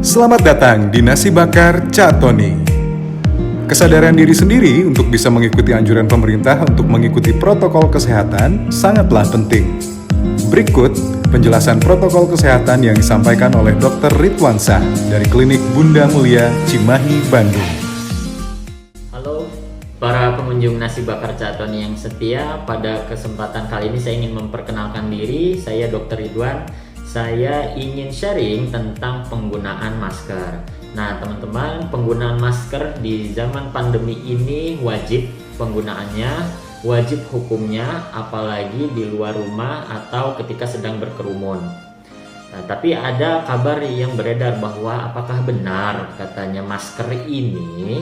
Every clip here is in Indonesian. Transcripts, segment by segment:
Selamat datang di Nasi Bakar Cak Tony. Kesadaran diri sendiri untuk bisa mengikuti anjuran pemerintah untuk mengikuti protokol kesehatan sangatlah penting. Berikut penjelasan protokol kesehatan yang disampaikan oleh Dr. Ridwansyah dari Klinik Bunda Mulia, Cimahi, Bandung. Halo para pengunjung Nasi Bakar Cak Tony yang setia, pada kesempatan kali ini saya ingin memperkenalkan diri. Saya Dr. Ridwan. Saya ingin sharing tentang penggunaan masker. Nah teman-teman, penggunaan masker di zaman pandemi ini wajib penggunaannya, wajib hukumnya, apalagi di luar rumah atau ketika sedang berkerumun. Nah, tapi ada kabar yang beredar bahwa apakah benar katanya masker ini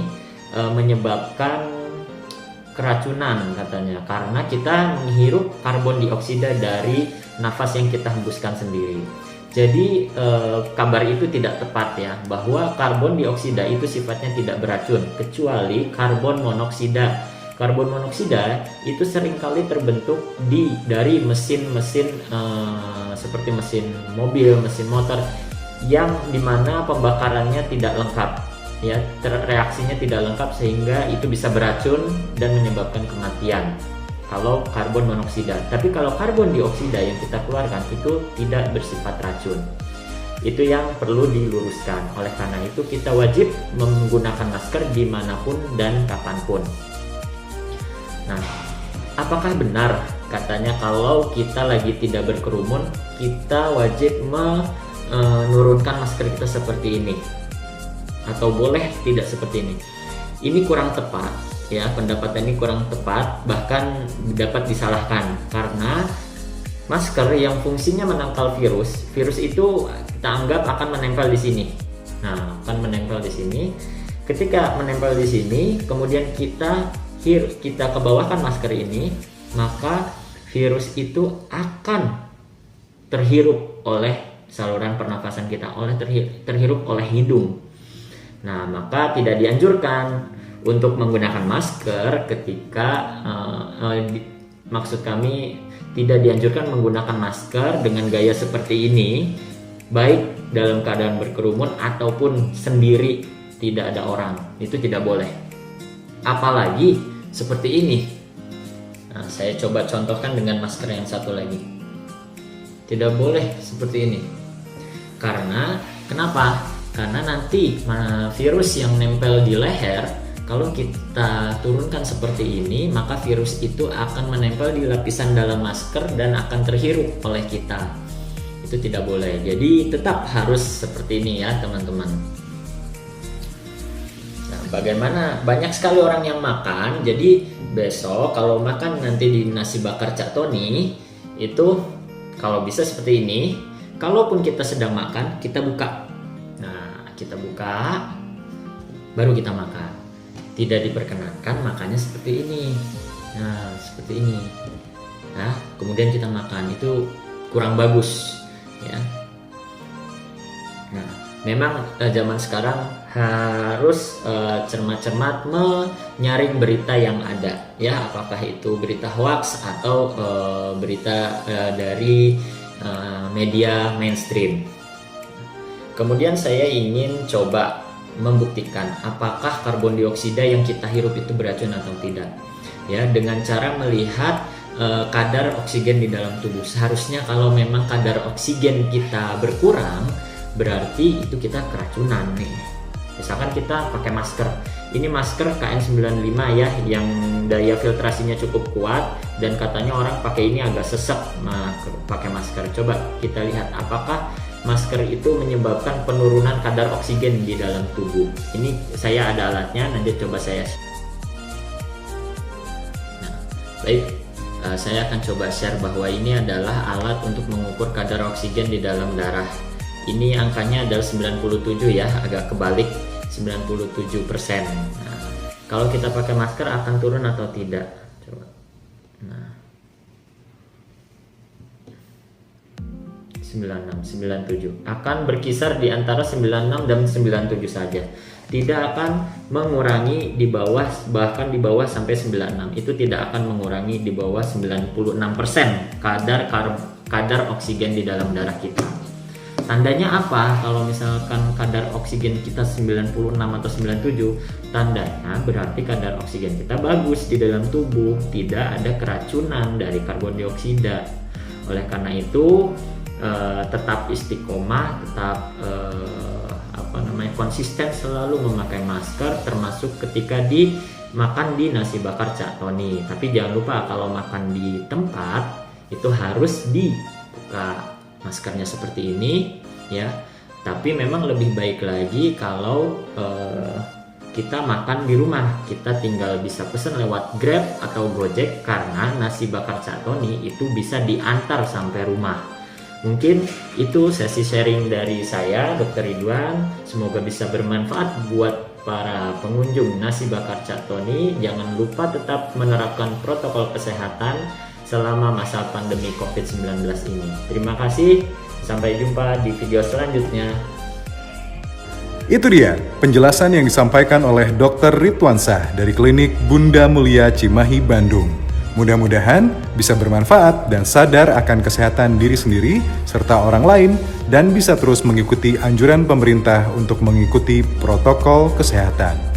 menyebabkan keracunan katanya, karena kita menghirup karbon dioksida dari nafas yang kita hembuskan sendiri. Jadi kabar itu tidak tepat ya, bahwa karbon dioksida itu sifatnya tidak beracun kecuali karbon monoksida. Karbon monoksida itu seringkali terbentuk dari mesin-mesin seperti mesin mobil, mesin motor, yang dimana pembakarannya tidak lengkap ya, reaksinya tidak lengkap sehingga itu bisa beracun dan menyebabkan kematian kalau karbon monoksida. Tapi kalau karbon dioksida yang kita keluarkan itu tidak bersifat racun. Itu yang perlu diluruskan. Oleh karena itu kita wajib menggunakan masker dimanapun dan kapanpun. Nah, apakah benar katanya kalau kita lagi tidak berkerumun kita wajib menurunkan masker kita seperti ini? Atau boleh tidak seperti ini? Ini kurang tepat ya, pendapat ini kurang tepat, bahkan dapat disalahkan, karena masker yang fungsinya menangkal virus itu kita anggap akan menempel di sini. Nah, akan menempel di sini. Ketika menempel di sini, kemudian kita kebawahkan masker ini, maka virus itu akan terhirup oleh saluran pernafasan kita, terhirup oleh hidung. Nah, maka tidak dianjurkan untuk menggunakan masker ketika maksud kami tidak dianjurkan menggunakan masker dengan gaya seperti ini, baik dalam keadaan berkerumun ataupun sendiri tidak ada orang. Itu tidak boleh, apalagi seperti ini. Nah, saya coba contohkan dengan masker yang satu lagi. Tidak boleh seperti ini. Kenapa? Karena nanti virus yang nempel di leher, kalau kita turunkan seperti ini, maka virus itu akan menempel di lapisan dalam masker dan akan terhirup oleh kita. Itu tidak boleh. Jadi tetap harus seperti ini ya teman-teman. Nah, bagaimana? Banyak sekali orang yang makan. Jadi besok kalau makan nanti di Nasi Bakar Cak Tony itu kalau bisa seperti ini. Kalaupun kita sedang makan, kita buka. Nah, kita buka, baru kita makan. Tidak diperkenankan makannya seperti ini. Nah, seperti ini. Nah, kemudian kita makan, itu kurang bagus ya. Nah, memang zaman sekarang harus cermat-cermat menyaring berita yang ada ya, apakah itu berita hoax atau berita dari media mainstream. Kemudian saya ingin coba membuktikan apakah karbon dioksida yang kita hirup itu beracun atau tidak ya, dengan cara melihat kadar oksigen di dalam tubuh. Seharusnya kalau memang kadar oksigen kita berkurang, berarti itu kita keracunan nih. Misalkan kita pakai masker, ini masker KN95 ya, yang daya filtrasinya cukup kuat dan katanya orang pakai ini agak sesek pakai masker. Coba kita lihat apakah masker itu menyebabkan penurunan kadar oksigen di dalam tubuh. Ini saya ada alatnya, nanti coba saya. Nah, baik, saya akan coba share bahwa ini adalah alat untuk mengukur kadar oksigen di dalam darah. Ini angkanya adalah 97 ya, agak kebalik, 97%. Nah, kalau kita pakai masker akan turun atau tidak? Coba. Nah, 97 akan berkisar di antara 96 dan 97 saja, tidak akan mengurangi di bawah, bahkan di bawah sampai 96. Itu tidak akan mengurangi di bawah 96% kadar oksigen di dalam darah kita. Tandanya apa? Kalau misalkan kadar oksigen kita 96 atau 97, tandanya berarti kadar oksigen kita bagus di dalam tubuh, tidak ada keracunan dari karbon dioksida. Oleh karena itu, tetap istiqomah, tetap konsisten selalu memakai masker, termasuk ketika makan di nasi bakar Cak Tony. Tapi jangan lupa kalau makan di tempat itu harus dibuka maskernya seperti ini ya. Tapi memang lebih baik lagi kalau kita makan di rumah, kita tinggal bisa pesan lewat Grab atau Gojek, karena nasi bakar Cak Tony itu bisa diantar sampai rumah. Mungkin itu sesi sharing dari saya, Dr. Ridwan. Semoga bisa bermanfaat buat para pengunjung nasi bakar Cak Tony. Jangan lupa tetap menerapkan protokol kesehatan selama masa pandemi COVID-19 ini. Terima kasih, sampai jumpa di video selanjutnya. Itu dia penjelasan yang disampaikan oleh Dr. Ridwansyah dari Klinik Bunda Mulia Cimahi, Bandung. Mudah-mudahan bisa bermanfaat dan sadar akan kesehatan diri sendiri serta orang lain, dan bisa terus mengikuti anjuran pemerintah untuk mengikuti protokol kesehatan.